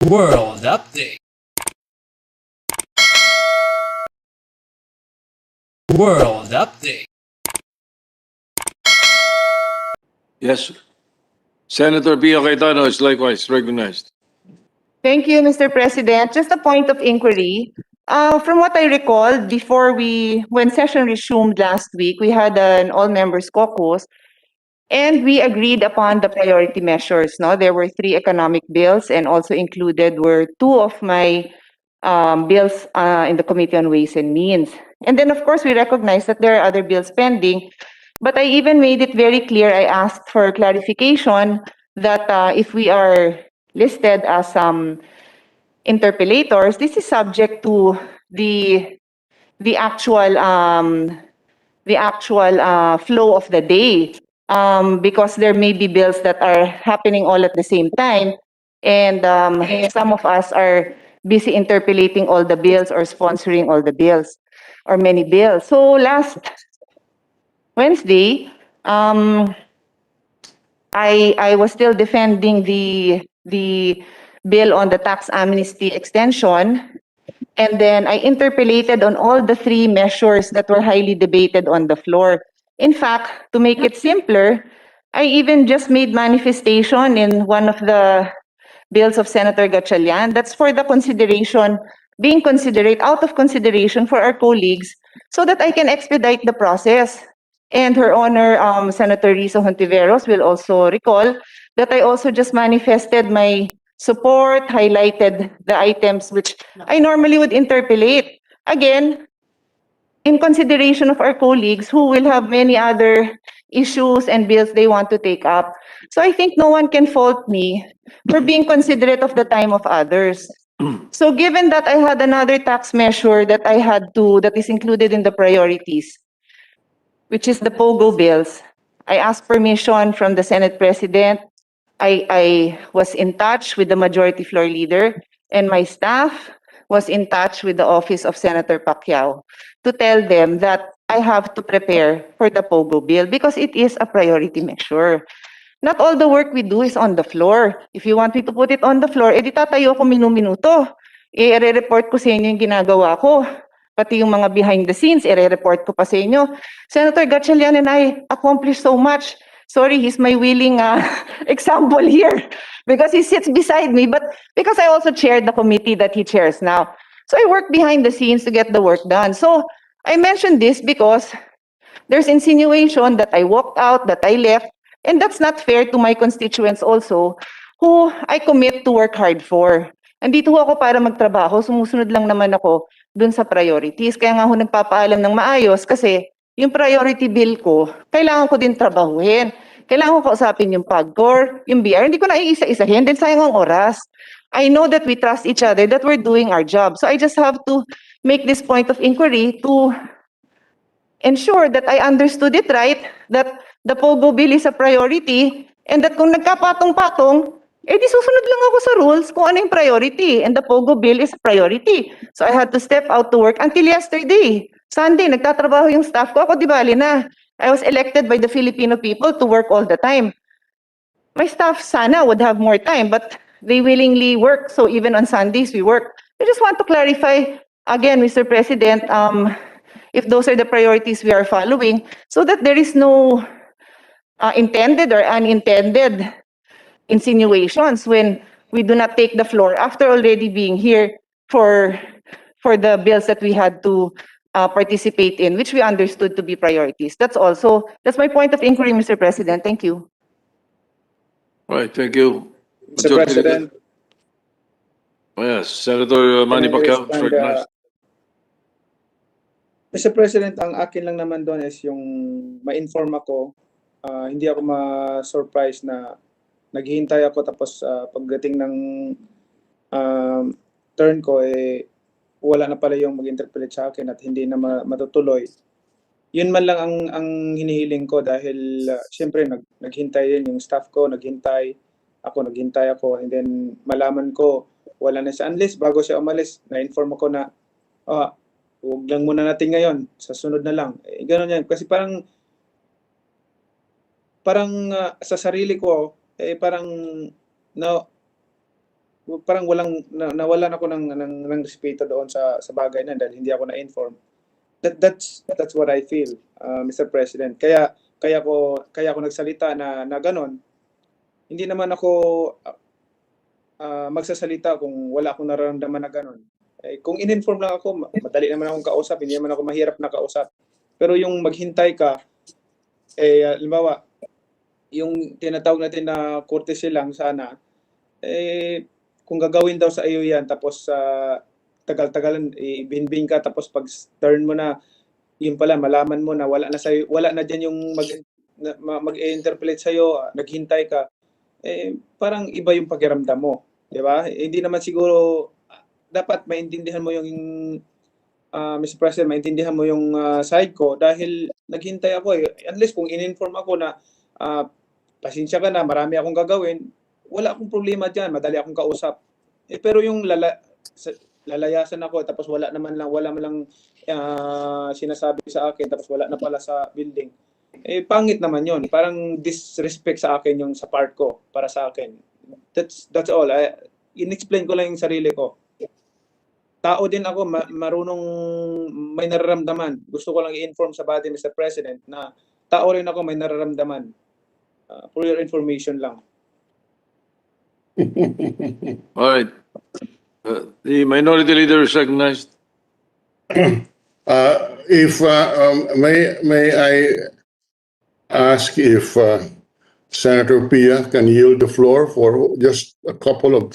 World Update. World Update. Yes. Senator Pia Cayetano is likewise recognized. Thank you, Mr. President. Just a point of inquiry. From what I recall, when session resumed last week, we had an all-members caucus, and we agreed upon the priority measures. No, there were 3 economic bills, and also included were 2 of my bills in the Committee on Ways and Means. And then, of course, we recognize that there are other bills pending. But I even made it very clear. I asked for clarification that if we are listed as interpellators, this is subject to the the actual um, flow of the day, because there may be bills that are happening all at the same time, and some of us are busy interpolating all the bills or sponsoring all the bills or many bills. So last Wednesday, I was still defending the bill on the tax amnesty extension, and then I interpolated on all the 3 measures that were highly debated on the floor. In fact, to make it simpler, I even just made manifestation in one of the bills of Senator Gatchalian. That's for the consideration, being considerate, out of consideration for our colleagues, so that I can expedite the process. And Her Honor, Senator Risa Hontiveros will also recall that I also just manifested my support, highlighted the items which I normally would interpolate. Again, in consideration of our colleagues who will have many other issues and bills they want to take up. So I think no one can fault me for being considerate of the time of others. So given that I had another tax measure that is included in the priorities, which is the POGO bills, I asked permission from the Senate President. I was in touch with the Majority Floor Leader, and my staff was in touch with the office of Senator Pacquiao to tell them that I have to prepare for the POGO bill because it is a priority measure. Not all the work we do is on the floor. If you want me to put it on the floor, edi tatayo ko minu-minuto. I-report ko sa inyo yung ginagawa ko. Pati yung mga behind the scenes, i-report ko pa sa inyo. Senator Gatchalian and I accomplished so much. Sorry, he's my willing example here because he sits beside me, but because I also chaired the committee that he chairs now. So I work behind the scenes to get the work done. So I mentioned this because there's insinuation that I walked out, that I left, and that's not fair to my constituents also, who I commit to work hard for. Andito ho ako para magtrabaho, sumusunod lang naman ako dun sa priorities. Kaya nga ho nagpapaalam ng maayos kasi yung priority bill ko, kailangan ko din trabahuhin. Kailangan ko kausapin yung PAGCOR, yung BR. Hindi ko na iisa-isahin, then sayang ang oras. I know that we trust each other, that we're doing our job. So I just have to make this point of inquiry to ensure that I understood it right, that the POGO bill is a priority, and that kung nagkapatong-patong, di susunod lang ako sa rules kung ano yung priority, and the POGO bill is a priority. So I had to step out to work until yesterday. Sunday, nagtatrabaho yung staff ko, ako di bali na. I was elected by the Filipino people to work all the time. My staff sana would have more time, but they willingly work, so even on Sundays we work. I just want to clarify, again, Mr. President, if those are the priorities we are following, so that there is no intended or unintended insinuations when we do not take the floor after already being here for the bills that we had to participate in, which we understood to be priorities. That's my point of inquiry, Mr. President. Thank you. All right, thank you. Mr. President, Oh, yes, Senator Manny can I Pacquiao is respond, recognized. Mr. President, ang akin lang naman doon is yung ma-inform ako, hindi ako ma-surprise na naghihintay ako tapos pagdating ng turn ko, wala na pala yung mag-interpolate sa akin at hindi na matutuloy. Yun man lang ang hinihiling ko dahil siyempre naghintay din yung staff ko, naghintay ako, and then malaman ko wala na siya. Unless bago siya umalis, na-inform ako na huwag lang muna natin ngayon, sa sunod na lang. Gano'n yan. Kasi parang sa sarili ko, parang parang nawalan ako ng respeto doon sa bagay na dahil hindi ako na-inform. That's what I feel, Mr. President. Kaya ako nagsalita na ganon. Hindi naman ako magsasalita kung wala akong nararamdaman na ganon. Kung in-inform lang ako, madali naman akong kausap, hindi naman ako mahirap na kausap. Pero yung maghintay ka, halimbawa, yung tinatawag natin na courtesy lang sana, kung gagawin daw sa iyo yan, tapos tagal-tagalan, ibinbing ka, tapos pag turn mo na, yun pala, malaman mo na wala na dyan yung mag-interpolate sa'yo, naghintay ka, parang iba yung pakiramdam mo. Di ba? Hindi naman siguro, dapat maintindihan mo yung Mr. President, maintindihan mo yung side ko dahil naghintay ako Unless kung in-inform ako na pasensya ka na, marami akong gagawin, wala akong problema dyan, madali akong kausap. Pero yung lalayasan ako tapos wala man lang sinasabi sa akin tapos wala na pala sa building. Pangit naman yon. Parang disrespect sa akin yung sa part ko para sa akin. That's all. In-explain ko lang yung sarili ko. Tao din ako, marunong may nararamdaman. Gusto ko lang i-inform sa body, Mr. President, na tao rin ako, may nararamdaman. For your information lang. All right. The minority leader is recognized. If may I ask if Senator Pia can yield the floor for just a couple of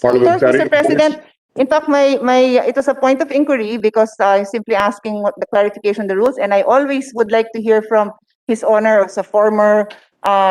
parliamentary. Mr. President, in fact, it was a point of inquiry because I'm simply asking what the clarification of the rules, and I always would like to hear from His Honor as a former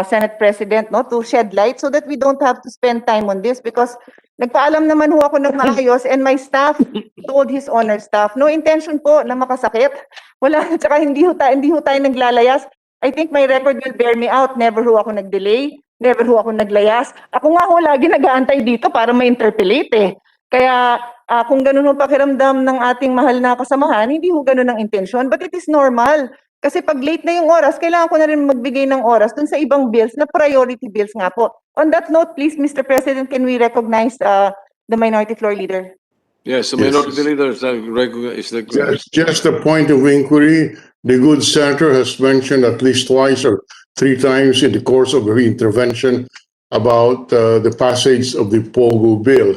Senate President, no, to shed light so that we don't have to spend time on this because nagpaalam naman ho ako ng maayos and my staff told His Honor staff, no intention po na makasakit. Wala, tsaka hindi ho tayo naglalayas. I think my record will bear me out. Never ho ako nag-delay. Never ho ako naglayas. Ako nga ho lagi nag-aantay dito para ma-interpellate eh. Kaya kung ganun ho pakiramdam ng ating mahal na kasamahan, hindi ho ganun ang intensyon. But it is normal. Kasi pag late na yung oras, kailangan ko na rin magbigay ng oras dun sa ibang bills na priority bills nga po. On that note, please, Mr. President, can we recognize the Minority Floor Leader? Yes, the minority leader is recognized. Just a point of inquiry. The good senator has mentioned at least twice or three times in the course of her intervention about the passage of the POGO bill.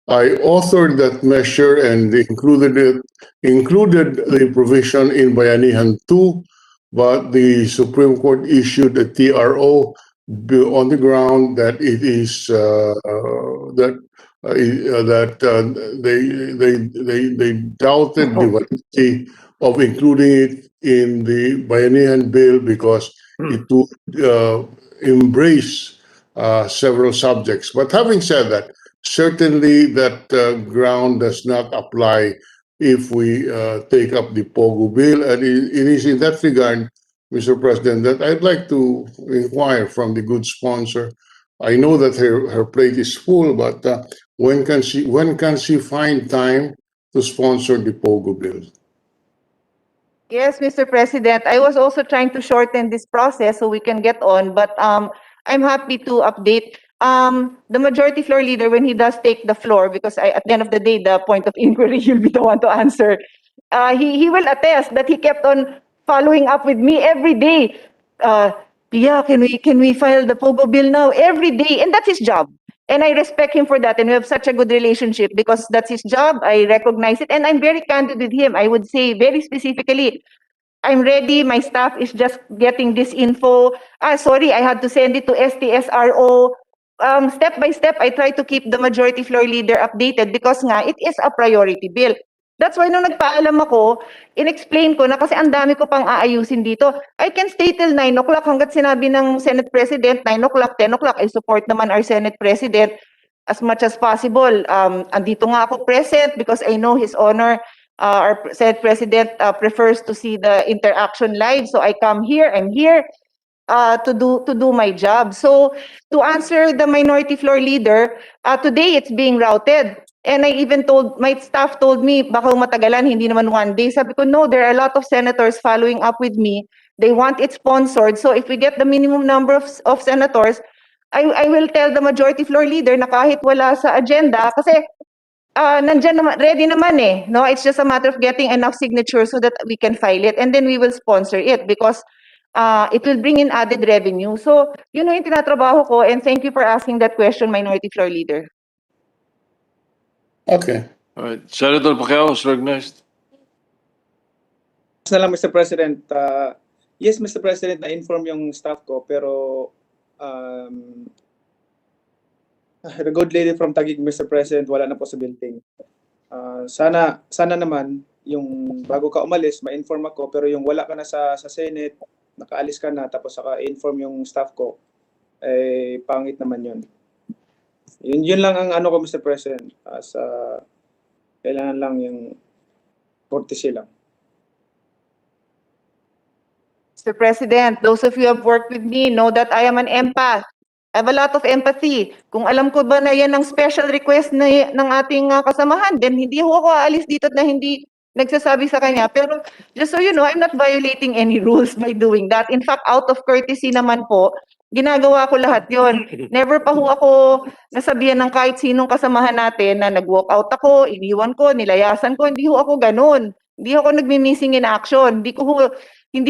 I authored that measure and included the provision in Bayanihan 2, but the Supreme Court issued a TRO on the ground that it is they doubted the validity of including it in the Bayanihan bill because it would embrace several subjects. But having said that, certainly that ground does not apply if we take up the POGO bill. And it is in that regard, Mr. President, that I'd like to inquire from the good sponsor. I know that her plate is full, but when can she find time to sponsor the POGO bill? Yes, Mr. President. I was also trying to shorten this process so we can get on, but I'm happy to update the Majority Floor Leader when he does take the floor, because at the end of the day, the point of inquiry, he'll be the one to answer. He will attest that he kept on following up with me every day. Pia, can we file the POGO bill now? Every day, and that's his job. And I respect him for that, and we have such a good relationship because that's his job. I recognize it, and I'm very candid with him. I would say very specifically, I'm ready. My staff is just getting this info. Sorry, I had to send it to STSRO. Step by step, I try to keep the Majority Floor Leader updated because nga, it is a priority bill. That's why nung nagpaalam ako, in-explain ko na kasi ang dami ko pang aayusin dito. I can stay till 9 o'clock hanggat sinabi ng Senate President, 9 o'clock, 10 o'clock. I support naman our Senate President as much as possible. Andito nga ako present because I know His Honor, our Senate President prefers to see the interaction live. So I come here, I'm here to do my job. So to answer the Minority Floor Leader, today it's being routed. And I even told, my staff told me, baka matagalan, hindi naman one day. Sabi ko, no, there are a lot of senators following up with me. They want it sponsored. So if we get the minimum number of senators, I will tell the majority floor leader na kahit wala sa agenda, kasi nandyan naman, ready naman eh. No? It's just a matter of getting enough signatures so that we can file it, and then we will sponsor it because it will bring in added revenue. So, yun yung tinatrabaho ko, and thank you for asking that question, minority floor leader. Okay. All right. Senator Pacquiao is recognized. na lang, Mr. President. Yes, Mr. President, na-inform yung staff ko, pero the good lady from Taguig, Mr. President, wala na po sa building. Sana naman, yung bago ka umalis, ma-inform ako, pero yung wala ka na sa Senate, nakaalis ka na, tapos saka inform yung staff ko, eh, pangit naman yun. Yun lang ang ano ko, Mr. President. Kailangan lang yung courtesy lang. Mr. President, those of you who have worked with me know that I am an empath. I have a lot of empathy. Kung alam ko ba na yan ang special request ng ating kasamahan, then hindi ho ako aalis dito na hindi nagsasabi sa kanya. Pero just so you know, I'm not violating any rules by doing that. In fact, out of courtesy naman po, ginagawa ko lahat yon. Never pa ho ako nasabihan ng kahit sinong kasamahan natin na nag-walk out ako, iniwan ko, nilayasan ko. Hindi ho ako ganun. Hindi ako nagmi-missing in action. Hindi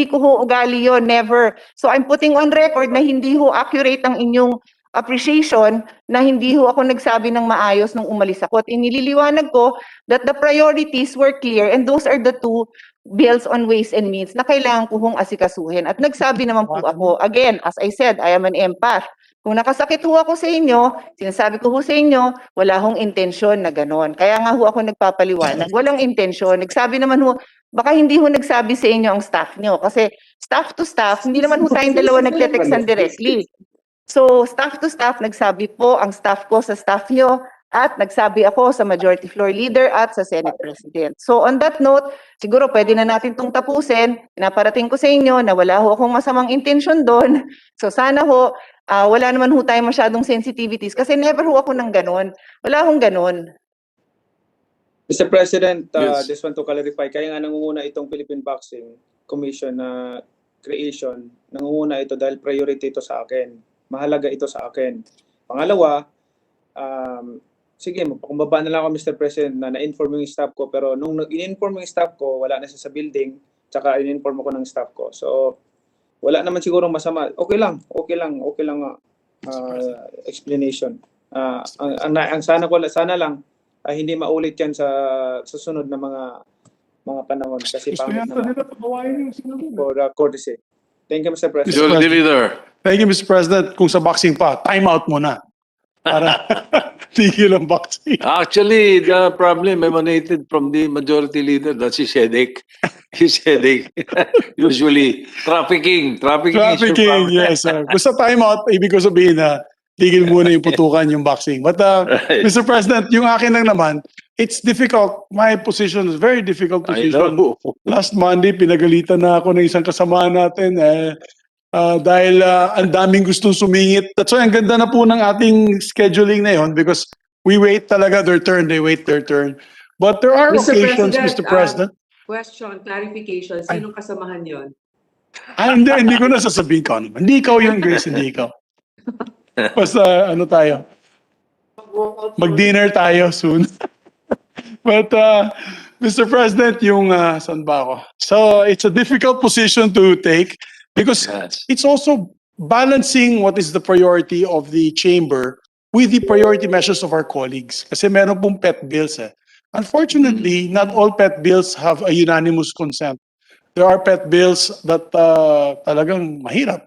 ko ho ugali yon, never. So I'm putting on record na hindi ho accurate ang inyong appreciation na hindi ho ako nagsabi ng maayos nung umalis ako. At inililiwanag ko that the priorities were clear, and those are the two bills on ways and means na kailangan ko hong asikasuhin. At nagsabi naman po ako, again, as I said, I am an empath. Kung nakasakit ho ako sa inyo, sinasabi ko ho sa inyo, wala hong intensyon na ganon. Kaya nga ho ako nagpapaliwanag, walang intensyon. Nagsabi naman ho, baka hindi ho nagsabi sa inyo ang staff nyo. Kasi staff to staff, hindi naman ho tayong dalawa nagte-textan directly. So staff to staff, nagsabi po ang staff ko sa staff nyo, at nagsabi ako sa majority floor leader at sa Senate President. So on that note, siguro pwede na natin itong tapusin. Pinaparating ko sa inyo na wala ho akong masamang intensyon doon. So sana ho, wala naman ho tayo masyadong sensitivities kasi never ho ako ng ganon. Wala hong ganon. Mr. President, Yes. just want to clarify, kaya nga nangunguna itong Philippine Boxing Commission na creation, nangunguna ito dahil priority ito sa akin. Mahalaga ito sa akin. Pangalawa, sige, magpakumbaba na lang ako, Mr. President, na na-inform yung staff ko, pero nung in-inform yung staff ko, wala na siya sa building, tsaka in-inform ako ng staff ko. So, wala naman siguro masama. Okay lang explanation. Ang sana lang hindi maulit yan sa susunod na mga panahon kasi pangit naman for the courtesy. Thank you, Mr. President. Majority Leader. Thank you, Mr. President. Kung sa boxing pa, time out muna. Para tigil ang boxing. Actually, the problem emanated from the Majority Leader. That's his headache. His headache. Usually, trafficking. Trafficking is your Trafficking, problem. yes. Basta time out, ibig ko sabihin na tigil muna yung putukan yung boxing. But Right. Mr. President, yung akin lang naman, it's difficult. My position is very difficult I position. know. Last Monday, pinagalitan na ako ng isang kasama natin dahil ang daming gustong sumingit. That's why ang ganda na po ng ating scheduling na yun because we wait talaga their turn. They wait their turn. But there are occasions, Mr. President. Question, clarification. Sinong kasamahan yon? Hindi ko na sasabihin ko naman. Hindi ikaw yun, Grace, hindi ikaw. Basta ano tayo. Mag-dinner tayo soon. But Mr. President, yung saan ba ako? So it's a difficult position to take because Yes. it's also balancing what is the priority of the chamber with the priority measures of our colleagues. Kasi meron pong pet bills eh. Unfortunately, not all pet bills have a unanimous consent. There are pet bills that talagang mahirap.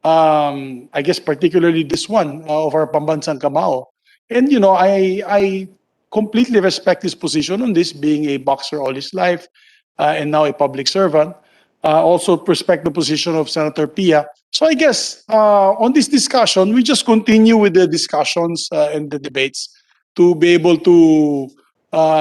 I guess particularly this one of our Pambansang Kamao. And you know, I completely respect his position on this, being a boxer all his life and now a public servant. Also respect the position of Senator Pia. So I guess on this discussion, we just continue with the discussions and the debates to be able to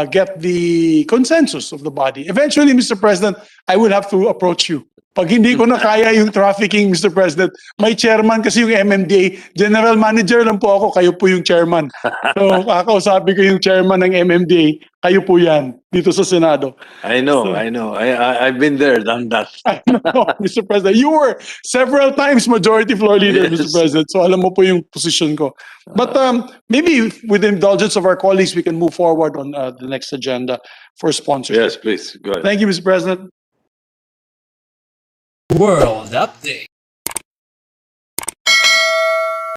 get the consensus of the body. Eventually, Mr. President, I will have to approach you. Pag hindi ko na kaya yung trafficking, Mr. President, may chairman kasi yung MMDA. General manager lang po ako, kayo po yung chairman. So, kakausapin ko yung chairman ng MMDA, kayo po yan, dito sa Senado. I know, So- I know. I've been there, done that. I know, Mr. President. You were several times majority floor leader, Yes. Mr. President. So alam mo po yung position ko. But maybe with the indulgence of our colleagues, we can move forward on the next agenda for sponsorship. Yes, please, go ahead. Thank you, Mr. President. World Update.